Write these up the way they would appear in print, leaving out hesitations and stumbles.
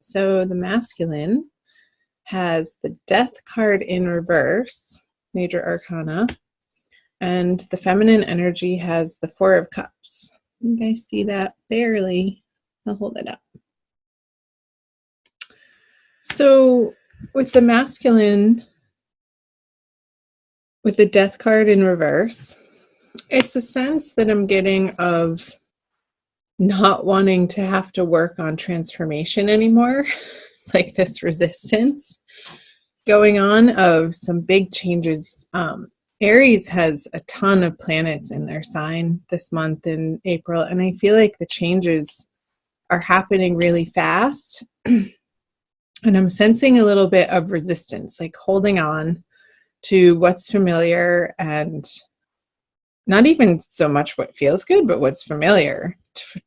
So the masculine has the Death card in reverse, major arcana, and the feminine energy has the Four of Cups. You guys see that? Barely. I'll hold it up. So with the masculine, with the Death card in reverse, it's a sense that I'm getting of not wanting to have to work on transformation anymore. It's like this resistance going on of some big changes. Aries has a ton of planets in their sign this month in April, and I feel like the changes are happening really fast. And I'm sensing a little bit of resistance, like holding on to what's familiar, and not even so much what feels good, but what's familiar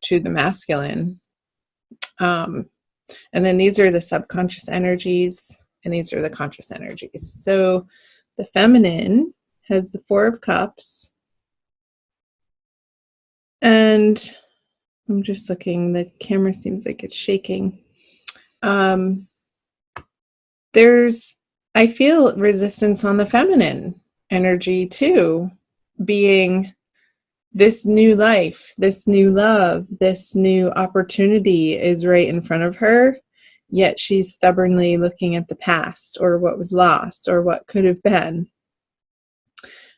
to the masculine. And then these are the subconscious energies, and these are the conscious energies. So the feminine has the Four of Cups. And I'm just looking, the camera seems like it's shaking. I feel resistance on the feminine energy too, being this new life, this new love, this new opportunity is right in front of her, yet she's stubbornly looking at the past or what was lost or what could have been.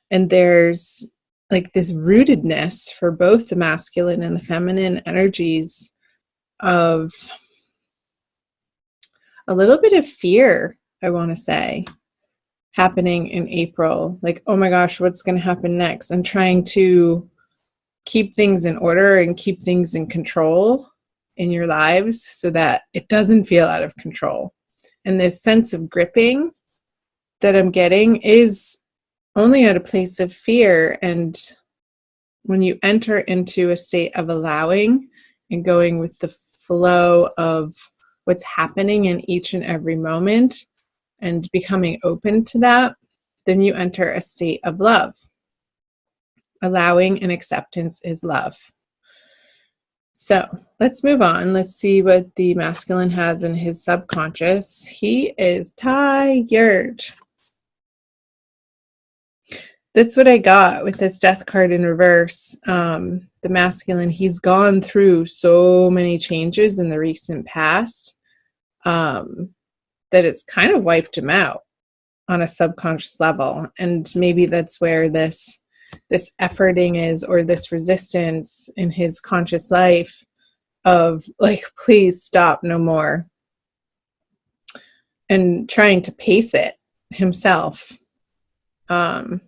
And there's like this rootedness for both the masculine and the feminine energies of a little bit of fear, I want to say, happening in April. Like, oh my gosh, what's going to happen next? And trying to keep things in order and keep things in control in your lives so that it doesn't feel out of control. And this sense of gripping that I'm getting is only at a place of fear. And when you enter into a state of allowing and going with the flow of what's happening in each and every moment and becoming open to that, then you enter a state of love. Allowing and acceptance is love. So let's move on. Let's see what the masculine has in his subconscious. He is tired. That's what I got with this Death card in reverse. The masculine, he's gone through so many changes in the recent past that it's kind of wiped him out on a subconscious level. And maybe that's where this efforting is, or this resistance in his conscious life of like, please stop, no more. And trying to pace it himself. And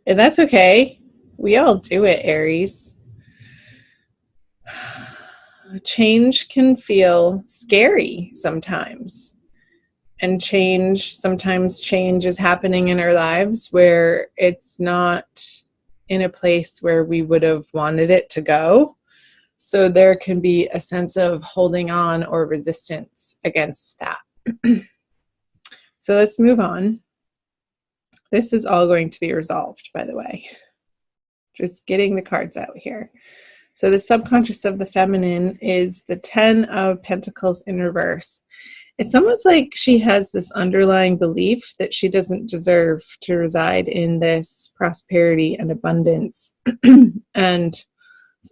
that's okay. We all do it, Aries. Change can feel scary sometimes. And sometimes change is happening in our lives where it's not in a place where we would have wanted it to go. So there can be a sense of holding on or resistance against that. So let's move on. This is all going to be resolved, by the way. Just getting the cards out here. So the subconscious of the feminine is the 10 of Pentacles in reverse. It's almost like she has this underlying belief that she doesn't deserve to reside in this prosperity and abundance and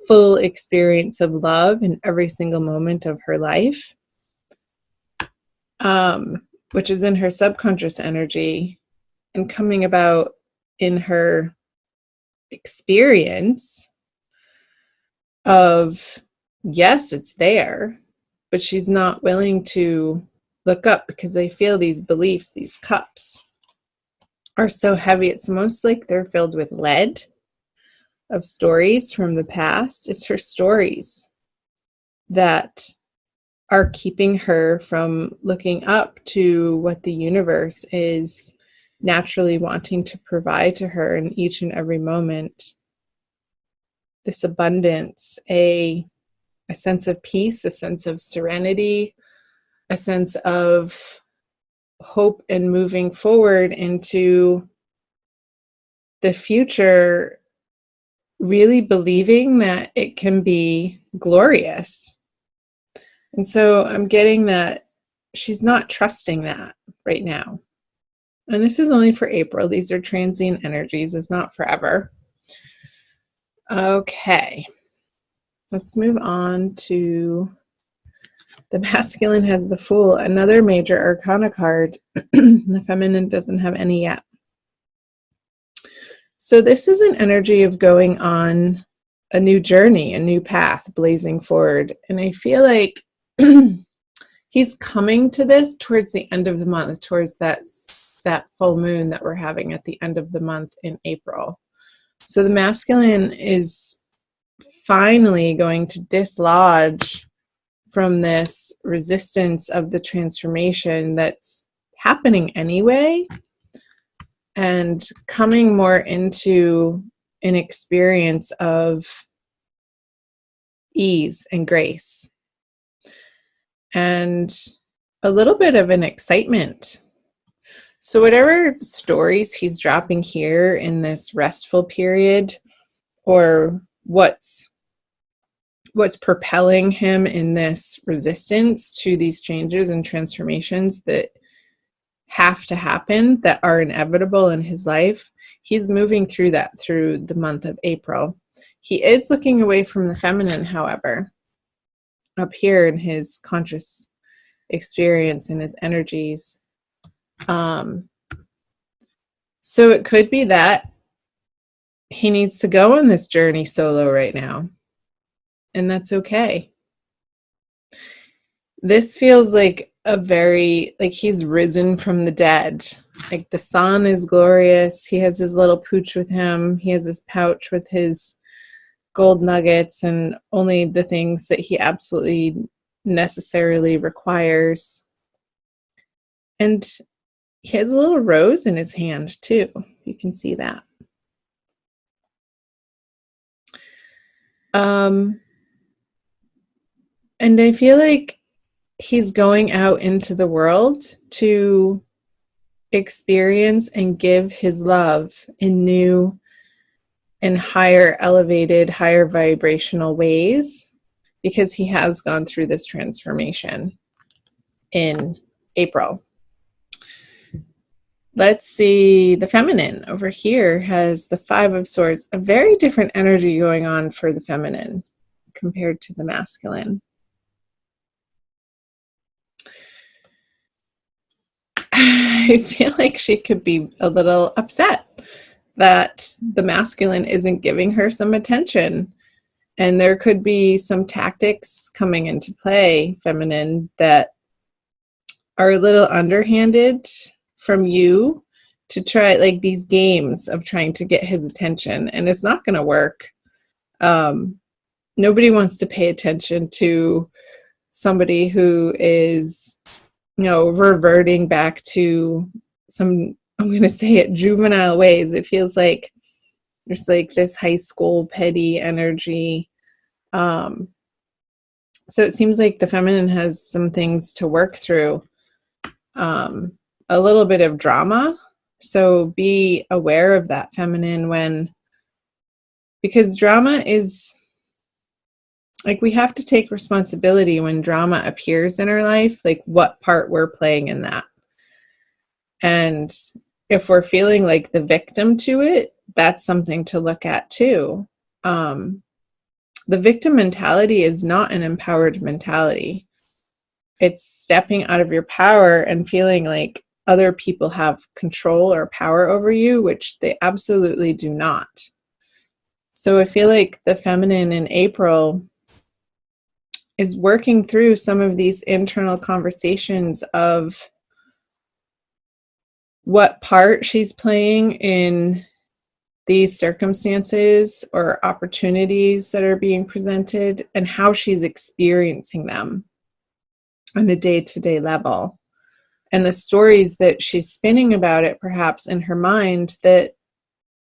full experience of love in every single moment of her life, which is in her subconscious energy and coming about in her experience of, yes, it's there, but she's not willing to look up because I feel these beliefs, these cups are so heavy. It's almost like they're filled with lead of stories from the past. It's her stories that are keeping her from looking up to what the universe is naturally wanting to provide to her in each and every moment. This abundance, a sense of peace, a sense of serenity, a sense of hope and moving forward into the future, really believing that it can be glorious. And so I'm getting that she's not trusting that right now. And this is only for April. These are transient energies. It's not forever. Okay. Let's move on to the masculine has the Fool, another major arcana card. The feminine doesn't have any yet. So this is an energy of going on a new journey, a new path, blazing forward. And I feel like he's coming to this towards the end of the month, towards that full moon that we're having at the end of the month in April. So the masculine is finally going to dislodge from this resistance of the transformation that's happening anyway, and coming more into an experience of ease and grace and a little bit of an excitement. So whatever stories he's dropping here in this restful period, or what's propelling him in this resistance to these changes and transformations that have to happen, that are inevitable in his life, he's moving through that through the month of April. He is looking away from the feminine, however, up here in his conscious experience and his energies. So it could be that he needs to go on this journey solo right now, and that's okay. This feels like a very, like he's risen from the dead. Like the sun is glorious. He has his little pooch with him. He has his pouch with his gold nuggets and only the things that he absolutely necessarily requires. And he has a little rose in his hand too. You can see that. And I feel like he's going out into the world to experience and give his love in new and higher elevated, higher vibrational ways, because he has gone through this transformation in April. Let's see, the feminine over here has the Five of Swords, a very different energy going on for the feminine compared to the masculine. I feel like she could be a little upset that the masculine isn't giving her some attention. And there could be some tactics coming into play, feminine, that are a little underhanded from you to try, like these games of trying to get his attention. And it's not going to work. Nobody wants to pay attention to somebody who is, reverting back to some, I'm going to say it, juvenile ways. It feels like there's like this high school petty energy. So it seems like the feminine has some things to work through, a little bit of drama. So be aware of that, feminine, because drama is, like, we have to take responsibility when drama appears in our life, like what part we're playing in that. And if we're feeling like the victim to it, that's something to look at too. The victim mentality is not an empowered mentality. It's stepping out of your power and feeling like other people have control or power over you, which they absolutely do not. So I feel like the feminine in April is working through some of these internal conversations of what part she's playing in these circumstances or opportunities that are being presented, and how she's experiencing them on a day-to-day level, and the stories that she's spinning about it perhaps in her mind that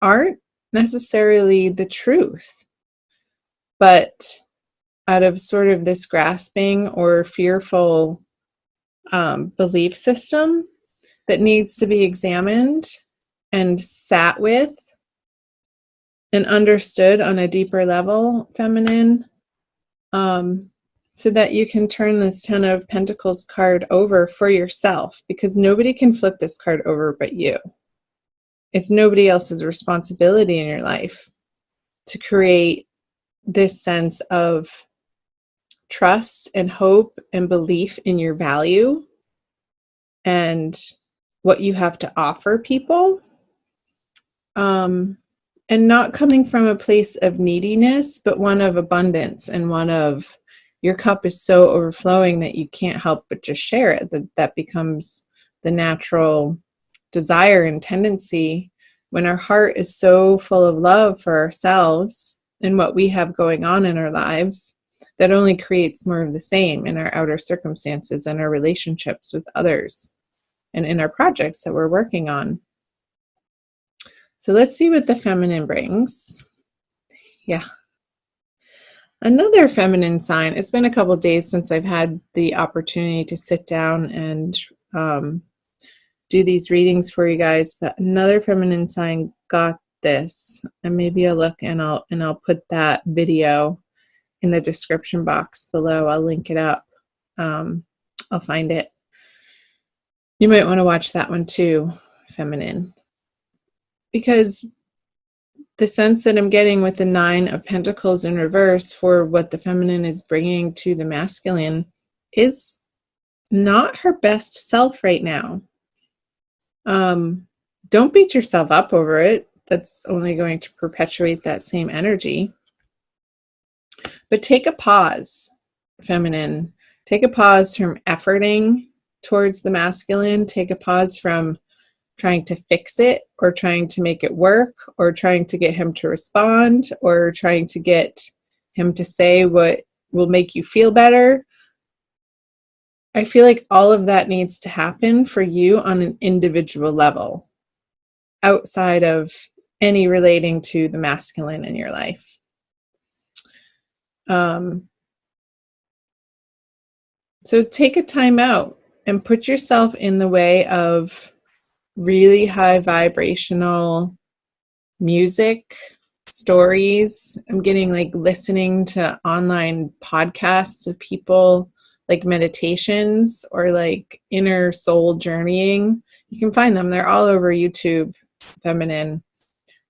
aren't necessarily the truth, but out of sort of this grasping or fearful belief system that needs to be examined and sat with and understood on a deeper level, feminine. so that you can turn this Ten of Pentacles card over for yourself, because nobody can flip this card over but you. It's nobody else's responsibility in your life to create this sense of trust and hope and belief in your value and what you have to offer people. And not coming from a place of neediness, but one of abundance, and one of your cup is so overflowing that you can't help but just share it. That becomes the natural desire and tendency when our heart is so full of love for ourselves and what we have going on in our lives. That only creates more of the same in our outer circumstances and our relationships with others and in our projects that we're working on. So let's see what the feminine brings. Yeah. Another feminine sign. It's been a couple of days since I've had the opportunity to sit down and do these readings for you guys, but another feminine sign got this. And maybe I'll look and I'll put that video in the description box below. I'll link it up. I'll find it. You might want to watch that one too, feminine. Because the sense that I'm getting with the Nine of Pentacles in reverse for what the feminine is bringing to the masculine is not her best self right now. Don't beat yourself up over it. That's only going to perpetuate that same energy. But take a pause, feminine. Take a pause from efforting towards the masculine. Take a pause from trying to fix it or trying to make it work or trying to get him to respond or trying to get him to say what will make you feel better. I feel like all of that needs to happen for you on an individual level outside of any relating to the masculine in your life. So take a time out and put yourself in the way of really high vibrational music, stories. I'm getting like listening to online podcasts of people, like meditations or like inner soul journeying. You can find them. They're all over YouTube, feminine,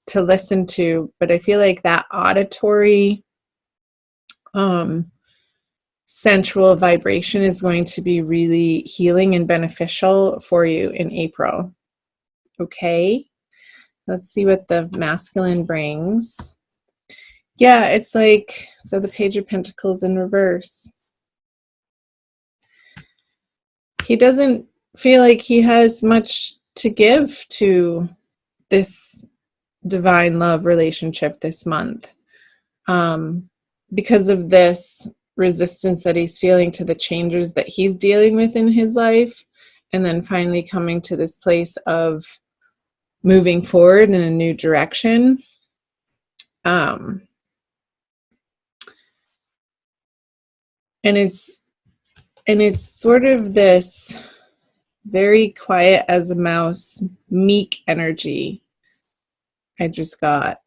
to listen to. But I feel like that auditory, sensual vibration is going to be really healing and beneficial for you in April. Okay, let's see what the masculine brings. Yeah, it's like, so the Page of Pentacles in reverse. He doesn't feel like he has much to give to this divine love relationship this month. Because of this resistance that he's feeling to the changes that he's dealing with in his life, and then finally coming to this place of moving forward in a new direction. And it's sort of this very quiet as a mouse, meek energy I just got.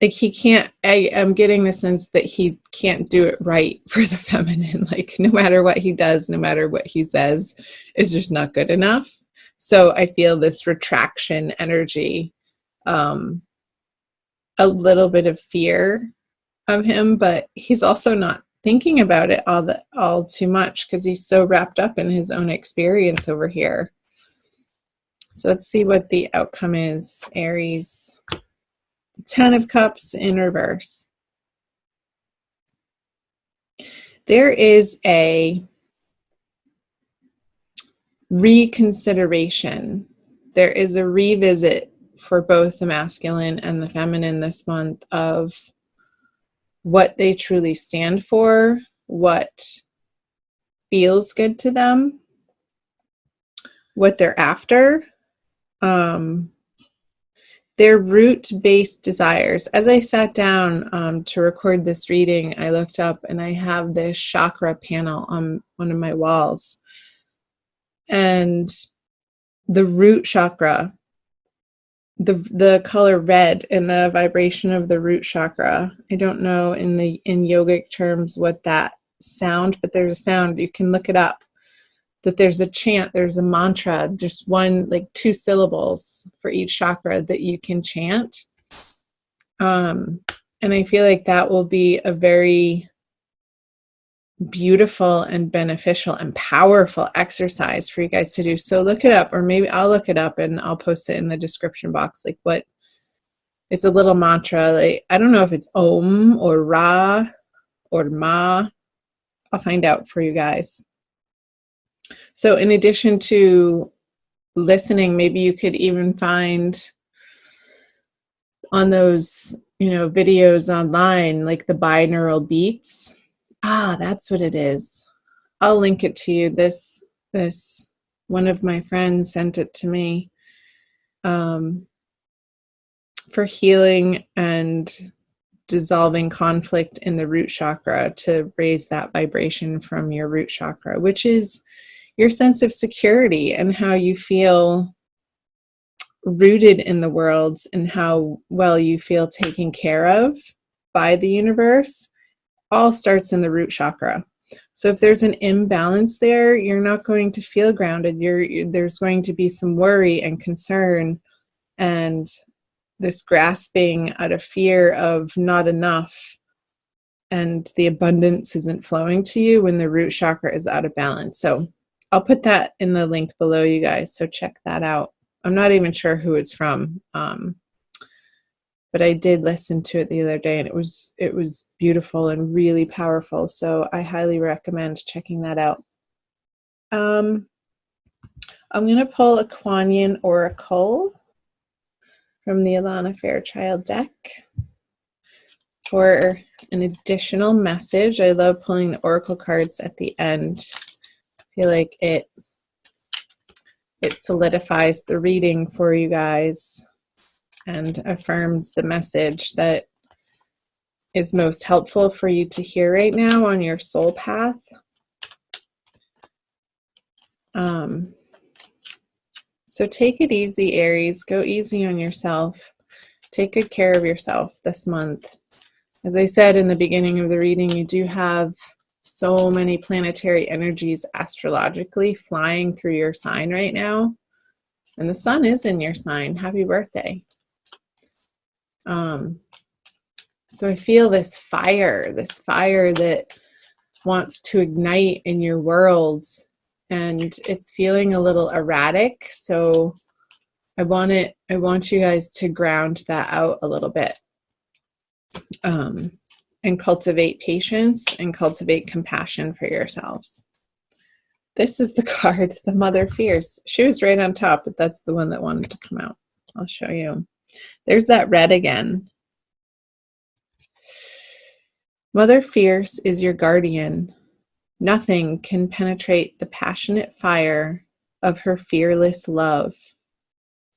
Like he can't, I'm getting the sense that he can't do it right for the feminine. Like no matter what he does, no matter what he says, it's just not good enough. So I feel this retraction energy, a little bit of fear of him, but he's also not thinking about it all too much because he's so wrapped up in his own experience over here. So let's see what the outcome is, Aries. Ten of Cups in reverse. There is a reconsideration. There is a revisit for both the masculine and the feminine this month of what they truly stand for, what feels good to them, what they're after, their root-based desires. As I sat down to record this reading, I looked up and I have this chakra panel on one of my walls. And the root chakra, the color red and the vibration of the root chakra, I don't know in yogic terms what that sound, but there's a sound. You can look it up. That there's a chant, there's a mantra, just one, like 2 syllables for each chakra that you can chant. And I feel like that will be a very beautiful and beneficial and powerful exercise for you guys to do. So look it up, or maybe I'll look it up and I'll post it in the description box. Like what, it's a little mantra. Like, I don't know if it's Om or Ra or Ma. I'll find out for you guys. So in addition to listening, maybe you could even find on those, videos online, like the binaural beats. That's what it is. I'll link it to you. This one of my friends sent it to me for healing and dissolving conflict in the root chakra, to raise that vibration from your root chakra, which is your sense of security and how you feel rooted in the world and how well you feel taken care of by the universe, all starts in the root chakra. So if there's an imbalance there, you're not going to feel grounded. There's going to be some worry and concern and this grasping out of fear of not enough, and the abundance isn't flowing to you when the root chakra is out of balance. So I'll put that in the link below, you guys, so check that out. I'm not even sure who it's from, but I did listen to it the other day, and it was beautiful and really powerful. So I highly recommend checking that out. I'm going to pull a Kuan Yin Oracle from the Alana Fairchild deck for an additional message. I love pulling the Oracle cards at the end. I feel like it solidifies the reading for you guys and affirms the message that is most helpful for you to hear right now on your soul path. So take it easy, Aries. Go easy on yourself. Take good care of yourself this month. As I said in the beginning of the reading, you do have so many planetary energies astrologically flying through your sign right now. And the sun is in your sign. Happy birthday. So I feel this fire that wants to ignite in your world, and it's feeling a little erratic. So I want you guys to ground that out a little bit, and cultivate patience and cultivate compassion for yourselves. This is the card, the Mother Fierce. She was right on top, but that's the one that wanted to come out. I'll show you. There's that red again. Mother Fierce is your guardian. Nothing can penetrate the passionate fire of her fearless love.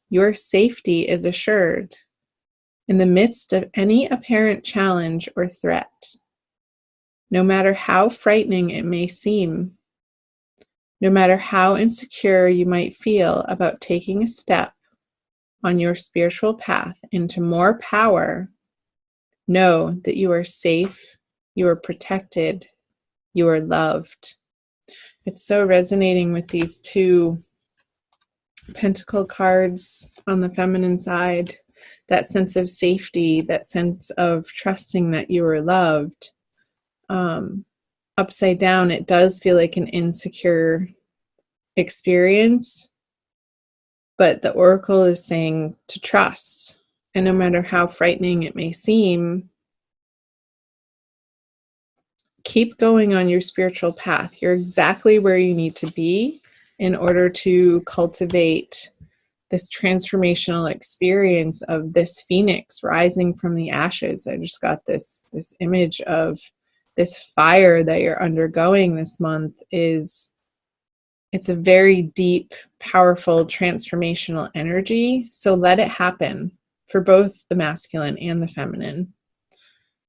Your safety is assured in the midst of any apparent challenge or threat. No matter how frightening it may seem, no matter how insecure you might feel about taking a step on your spiritual path into more power, know that you are safe, you are protected, you are loved. It's so resonating with these 2 pentacle cards on the feminine side, that sense of safety, that sense of trusting that you are loved. Upside down, it does feel like an insecure experience, but the Oracle is saying to trust. And no matter how frightening it may seem, keep going on your spiritual path. You're exactly where you need to be in order to cultivate this transformational experience of this phoenix rising from the ashes. I just got this image of this fire that you're undergoing this month. It's a very deep, powerful, transformational energy. So let it happen for both the masculine and the feminine.